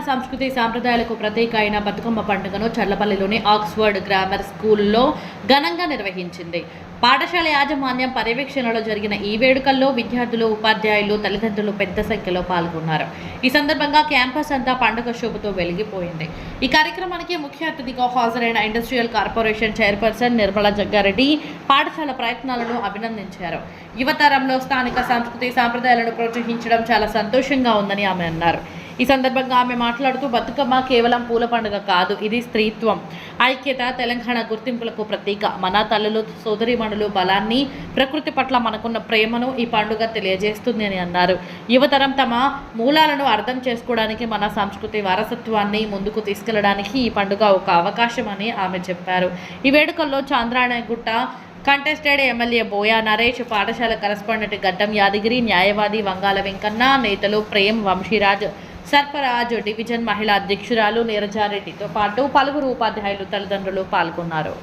సంస్కృతి సాంప్రదాయాలకు ప్రతీక అయిన బతుకమ్మ పండుగను చర్లపల్లిలోని ఆక్స్ఫర్డ్ గ్రామర్ స్కూల్లో ఘనంగా నిర్వహించింది. పాఠశాల యాజమాన్యం పర్యవేక్షణలో జరిగిన ఈ వేడుకల్లో విద్యార్థులు, ఉపాధ్యాయులు, తల్లిదండ్రులు పెద్ద సంఖ్యలో పాల్గొన్నారు. ఈ సందర్భంగా క్యాంపస్ అంతా పండుగ శోభతో వెలిగిపోయింది. ఈ కార్యక్రమానికి ముఖ్య అతిథిగా హాజరైన industrial corporation chairperson Nirmala Jaggareddy పాఠశాల ప్రయత్నాలను అభినందించారు. యువతరంలో స్థానిక సంస్కృతి సాంప్రదాయాలను ప్రోత్సహించడం చాలా సంతోషంగా ఉందని ఆమె అన్నారు. ఈ సందర్భంగా ఆమె మాట్లాడుతూ బతుకమ్మ కేవలం పూల పండుగ కాదు, ఇది స్త్రీత్వం, ఐక్యత, తెలంగాణ గుర్తింపులకు ప్రతీక. మన తల్లులు, సోదరీమణులు బలాన్ని, ప్రకృతి పట్ల మనకున్న ప్రేమను ఈ పండుగ తెలియజేస్తుంది అని అన్నారు. యువతరం తమ మూలాలను అర్థం చేసుకోవడానికి, మన సంస్కృతి వారసత్వాన్ని ముందుకు తీసుకెళ్లడానికి ఈ పండుగ ఒక అవకాశం అని ఆమె చెప్పారు. ఈ వేడుకల్లో Chandrayangutta contested MLA buoy Naresh, పాఠశాల కరెస్పాండెంట్ గడ్డం యాదగిరి, న్యాయవాది వంగాల వెంకన్న, నేతలు ప్రేమ్, వంశీరాజ్, సర్పరాజ్, డివిజన్ మహిళా అధ్యక్షురాలు నీరజారెడ్డితో పాటు పలువురు ఉపాధ్యాయులు, తల్లిదండ్రులు పాల్గొన్నారు.